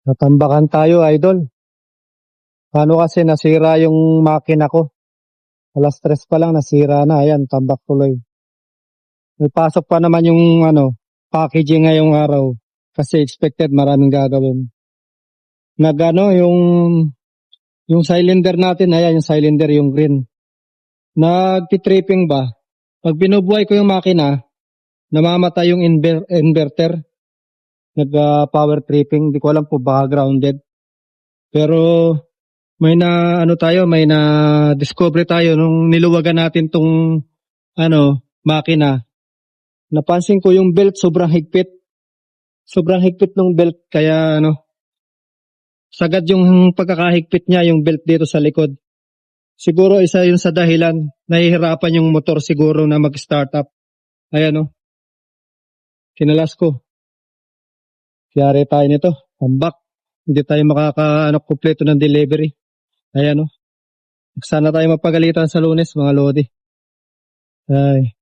Natambakan tayo, idol. Paano kasi nasira yung makina ko? Alas 3 pa lang nasira na. Ayan, tambak tuloy. May pasok pa naman yung packaging ngayong araw. Kasi expected maraming gagawin. Yung cylinder natin, ayan yung cylinder, yung green. Nagtitripping ba? Pag binubuhay ko yung makina, namamatay yung inverter. Nag-power tripping. Di ko alam po baka grounded. Pero may na discover tayo nung niluwagan natin tong makina. Napansin ko yung belt sobrang higpit. Sobrang higpit ng belt kaya sagad yung pagkakahigpit niya yung belt dito sa likod. Siguro isa yun sa dahilan. Nahihirapan yung motor siguro na mag-start up. Ayan kinalas ko. Kiyari tayo nito. Tambak. Hindi tayo kumpleto ng delivery. Ayan sana tayo mapagalitan sa Lunes mga lodi. Ay.